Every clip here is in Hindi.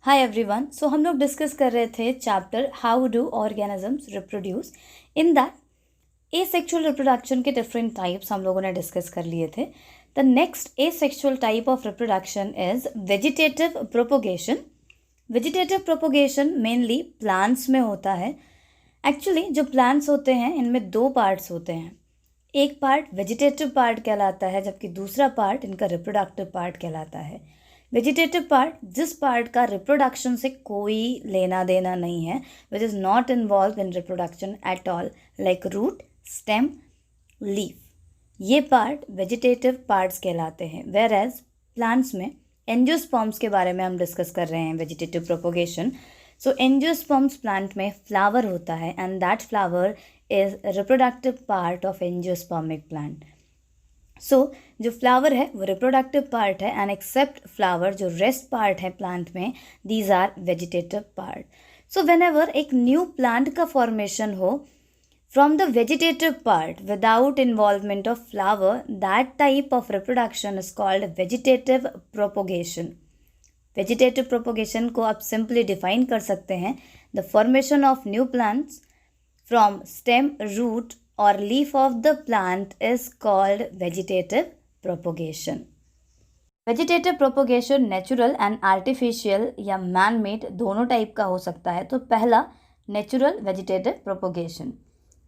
Hi everyone. सो हम लोग डिस्कस कर रहे थे chapter how do organisms reproduce. In that asexual reproduction के डिफरेंट टाइप्स हम लोगों ने डिस्कस कर लिए थे। The next asexual type of reproduction is vegetative propagation. Vegetative propagation mainly plants में होता है। एक्चुअली जो प्लांट्स होते हैं इनमें दो पार्ट्स होते हैं। एक पार्ट वेजिटेटिव पार्ट कहलाता है जबकि दूसरा पार्ट इनका रिप्रोडक्टिव पार्ट कहलाता है। वेजिटेटिव पार्ट जिस पार्ट का रिप्रोडक्शन से कोई लेना देना नहीं है, which is not involve in reproduction at all, like root, stem, leaf, ये पार्ट वेजिटेटिव पार्ट्स कहलाते हैं। वेयर एज प्लांट्स में एंजियोस्पर्म्स के बारे में हम डिस्कस कर रहे हैं vegetative propagation. So angiosperms plant में फ्लावर होता है and that flower is reproductive part of angiospermic plant. So जो फ्लावर है वो रिप्रोडक्टिव पार्ट है एंड एक्सेप्ट फ्लावर जो रेस्ट पार्ट है प्लांट में, these are vegetative part. So whenever एक न्यू प्लांट का फॉर्मेशन हो from the vegetative part without involvement of flower, that type of reproduction is called vegetative propagation. Vegetative propagation को आप सिंपली डिफाइन कर सकते हैं, the formation of new plants from stem, root or leaf of the plant is called vegetative propagation. Vegetative propagation natural and artificial या man made दोनों टाइप का हो सकता है। तो पहला natural vegetative propagation.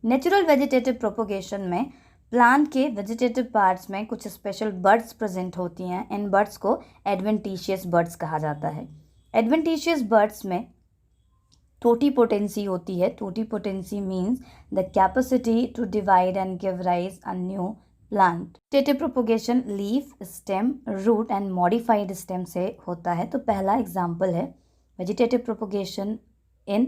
Natural vegetative propagation में प्लांट के वेजिटेटिव पार्ट्स में कुछ स्पेशल बड्स प्रेजेंट होती हैं। इन बड्स को एडवेंटिशियस बड्स कहा जाता है। एडवेंटिशियस बड्स में टोटीपोटेंसी होती है। Totipotency means the capacity to divide and give rise a new plant. Vegetative propagation leaf, stem, root and modified stem से होता है। तो पहला एग्जाम्पल है वेजिटेटिव प्रोपोगेशन इन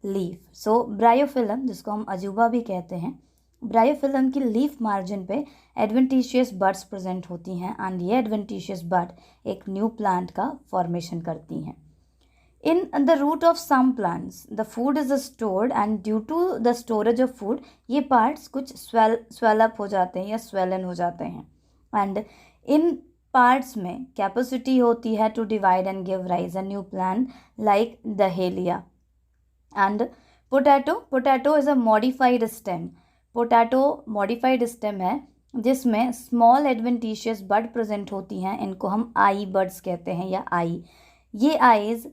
लीफ। सो ब्रायोफिलम, जिसको हम अजूबा भी कहते हैं, ब्रायोफिलम की लीफ मार्जिन पे एडवेंटिशियस बड्स प्रेजेंट होती हैं एंड ये एडवेंटिशियस बड एक न्यू प्लांट का फॉर्मेशन करती हैं। In the root of some plants, the food is stored and due to the storage of food, ये parts कुछ swell up हो जाते हैं या swollen हो जाते हैं and इन parts में capacity होती है to divide and give rise a new plant like dahlia and potato is a modified stem. potato modified stem है जिसमें small adventitious bud present होती हैं। इनको हम आई buds कहते हैं या आई। ये आईज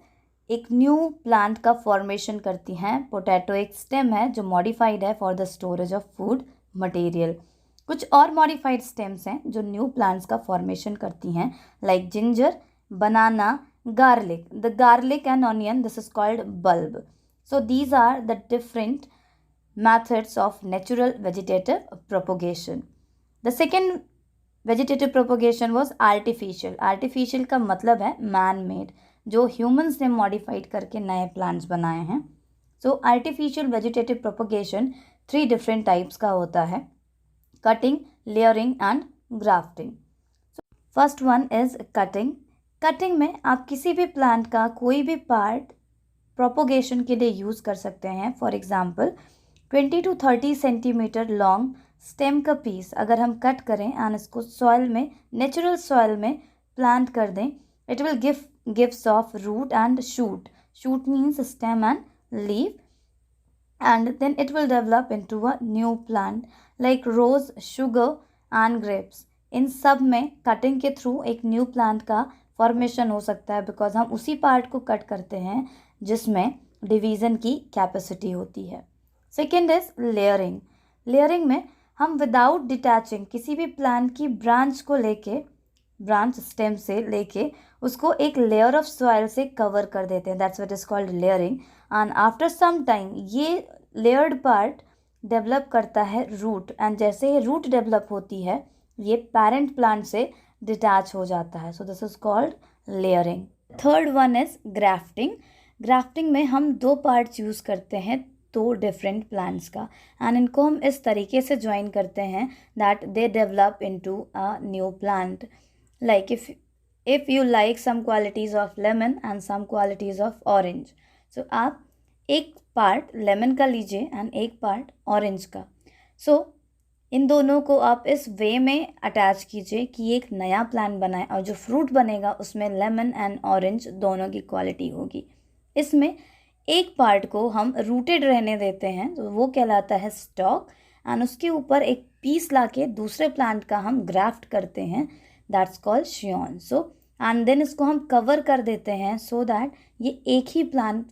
एक न्यू प्लांट का फॉर्मेशन करती हैं। पोटैटो एक स्टेम है जो मॉडिफाइड है for the storage of food material. कुछ और मॉडिफाइड स्टेम्स हैं जो न्यू प्लांट्स का फॉर्मेशन करती हैं, like ginger, banana, garlic. The garlic and onion, this is called bulb. So these are the different methods of natural vegetative propagation. The second vegetative propagation was artificial. Artificial का मतलब है man made, जो ह्यूमन्स ने मॉडिफाइड करके नए प्लांट्स बनाए हैं। So artificial vegetative propagation 3 different types का होता है, cutting, layering and grafting. First one is cutting. Cutting में आप किसी भी प्लांट का कोई भी पार्ट प्रोपोगेशन के लिए यूज़ कर सकते हैं। For example 20 to 30 centimetre long stem का पीस अगर हम कट करें एंड इसको सॉइल में, नेचुरल सॉइल में प्लांट कर दें, it will gives off root and shoot. Shoot means stem and leaf, and then it will develop into a new plant like rose, sugar and grapes. इन सब में कटिंग के थ्रू एक न्यू प्लांट का फॉर्मेशन हो सकता है बिकॉज हम उसी पार्ट को कट करते हैं जिसमें डिवीज़न की कैपेसिटी होती है। Second is layering. लेयरिंग में हम विदाउट डिटैचिंग किसी भी प्लांट की ब्रांच को लेके, ब्रांच स्टेम से लेके उसको एक लेयर ऑफ सॉइल से कवर कर देते हैं। That's what is called layering and after some time ये लेयर्ड पार्ट डेवलप करता है रूट एंड जैसे ही रूट डेवलप होती है ये पेरेंट प्लांट से डिटैच हो जाता है। सो this is called layering. Third one is grafting. Grafting में हम 2 पार्ट्स यूज़ करते हैं 2 डिफरेंट प्लांट्स का एंड इनको हम इस तरीके से ज्वाइन करते हैं that they develop into a new plant. Like if you like some qualities of lemon and some qualities of orange, so आप एक पार्ट लेमन का लीजिए एंड एक पार्ट ऑरेंज का। सो इन दोनों को आप इस वे में अटैच कीजिए कि एक नया प्लांट बनाए और जो फ्रूट बनेगा उसमें लेमन एंड ऑरेंज दोनों की क्वालिटी होगी। इसमें एक पार्ट को हम रूटेड रहने देते हैं तो वो कहलाता है स्टॉक, एंड उसके ऊपर एक पीस लाके दूसरे प्लांट का हम ग्राफ्ट करते हैं, that's called scion. So and then इसको हम कवर कर देते हैं सो दैट ये एक ही प्लांट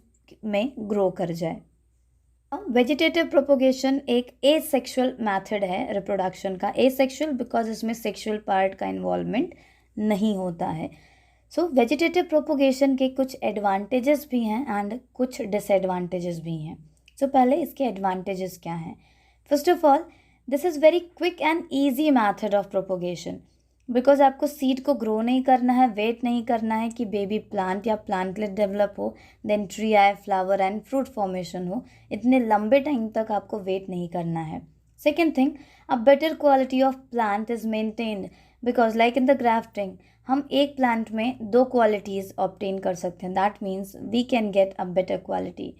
में ग्रो कर जाए। वेजिटेटिव प्रोपोगेशन एक एसेक्सुअल मेथड है रिप्रोडक्शन का। एसेक्सुअल बिकॉज इसमें सेक्सुअल पार्ट का इन्वॉल्वमेंट नहीं होता है। सो वेजिटेटिव प्रोपोगेशन के कुछ एडवांटेजेस भी हैं एंड कुछ डिसएडवांटेजेस भी हैं। सो पहले इसके एडवांटेजेस क्या हैं। First of all, this is very quick and easy method of propagation because आपको सीड को ग्रो नहीं करना है, वेट नहीं करना है कि बेबी प्लांट या प्लांटलेट डेवलप हो, देन ट्री आए, फ्लावर एंड फ्रूट फॉर्मेशन हो। इतने लंबे टाइम तक आपको वेट नहीं करना है। Second thing, a better quality of plant is maintained because like in the grafting हम एक प्लांट में 2 क्वालिटीज़ ऑब्टेन कर सकते हैं, that means we can get a better quality.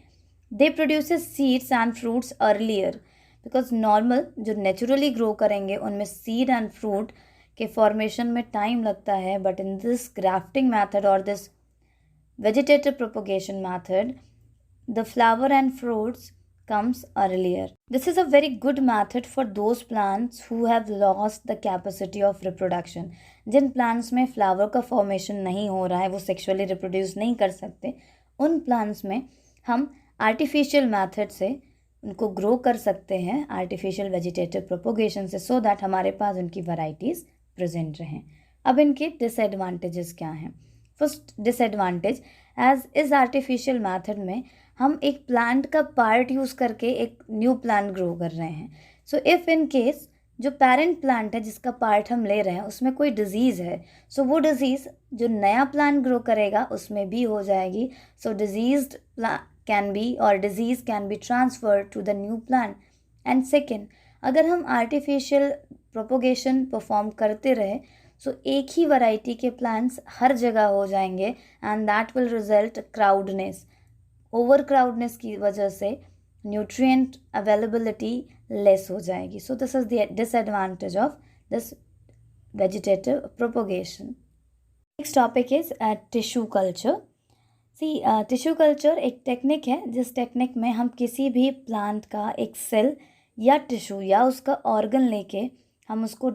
They produces seeds and fruits earlier because normal जो नेचुरली ग्रो करेंगे उनमें सीड एंड फ्रूट के फॉर्मेशन में टाइम लगता है, but in this grafting method और this vegetative propagation method the flower and fruits comes earlier. This is a very good method for those plants who have lost the capacity of reproduction. जिन plants में flower का formation नहीं हो रहा है, वो sexually reproduce नहीं कर सकते, उन plants में हम artificial method से उनको grow कर सकते हैं, artificial vegetative propagation से, so that हमारे पास उनकी varieties present रहें। अब इनके disadvantages क्या हैं। फर्स्ट डिसएडवांटेज, एज इस आर्टिफिशियल मेथड में हम एक प्लांट का पार्ट यूज़ करके एक न्यू प्लांट ग्रो कर रहे हैं। सो इफ़ इन केस जो पेरेंट प्लांट है जिसका पार्ट हम ले रहे हैं उसमें कोई डिजीज़ है, सो वो डिजीज़ जो नया प्लांट ग्रो करेगा उसमें भी हो जाएगी। सो डिजीज्ड कैन बी और disease can be transferred to the new plant. And second, अगर हम आर्टिफिशियल प्रोपोगेशन परफॉर्म करते रहे सो एक ही वैरायटी के प्लांट्स हर जगह हो जाएंगे and that will result crowdness. Over crowdness की वजह से न्यूट्रिएंट अवेलेबिलिटी लेस हो जाएगी। So this is the disadvantage of this vegetative propagation. Next topic is tissue culture. Tissue culture एक टेक्निक है जिस टेक्निक में हम किसी भी प्लांट का एक सेल या टिश्यू या उसका ऑर्गन लेके हम उसको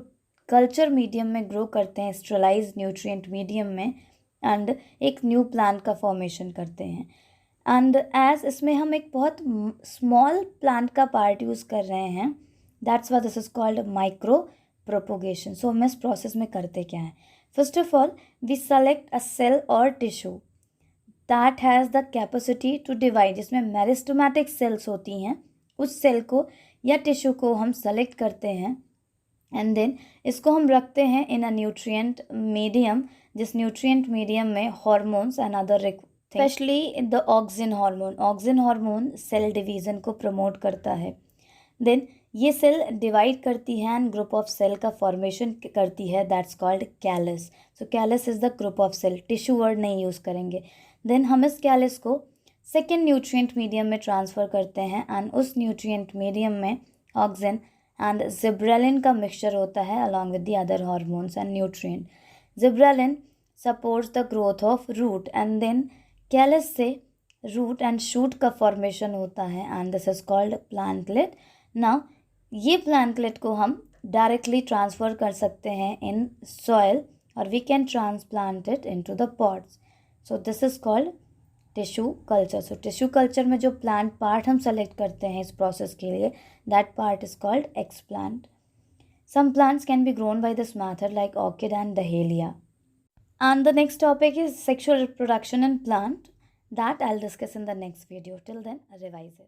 कल्चर मीडियम में ग्रो करते हैं, स्टेरलाइज्ड न्यूट्रिएंट मीडियम में, एंड एक न्यू प्लांट का फॉर्मेशन करते हैं। एंड एज इसमें हम एक बहुत स्मॉल प्लांट का पार्ट यूज़ कर रहे हैं, that's why this is called micro propagation. So हम इस प्रोसेस में करते क्या हैं। First of all, we select a cell और tissue that has the capacity to divide, जिसमें मेरिस्टेमेटिक सेल्स होती हैं, उस सेल को या टिश्यू को हम सेलेक्ट करते हैं एंड देन इसको हम रखते हैं इन अ न्यूट्रिएंट मीडियम, जिस न्यूट्रिएंट मीडियम में hormones and other specially the auxin hormone, auxin hormone cell division को प्रमोट करता है। देन ये सेल डिवाइड करती है एंड ग्रुप ऑफ सेल का फॉर्मेशन करती है, that's called callus. So callus is the group of cell, tissue word नहीं यूज़ करेंगे। देन हम इस कैलस को सेकेंड न्यूट्रिएंट मीडियम में ट्रांसफ़र करते हैं एंड उस न्यूट्रिएंट मीडियम में ऑक्सिन एंड जिब्रेलिन का मिक्सचर होता है along with the other hormones and nutrient. Gibberellin supports the growth of root and then callus से रूट एंड शूट का फॉर्मेशन होता है and this is called plantlet. Now ये प्लांटलेट को हम डायरेक्टली ट्रांसफ़र कर सकते हैं इन सॉइल और we can transplant it into the pots. So this is called tissue culture. So tissue culture में जो प्लांट पार्ट हम सेलेक्ट करते हैं इस प्रोसेस के लिए, that part is called explant. Some plants can be grown by this method like orchid and dahlia. And the next topic is sexual reproduction in plant, that I'll discuss in the next video. Till then, revise it.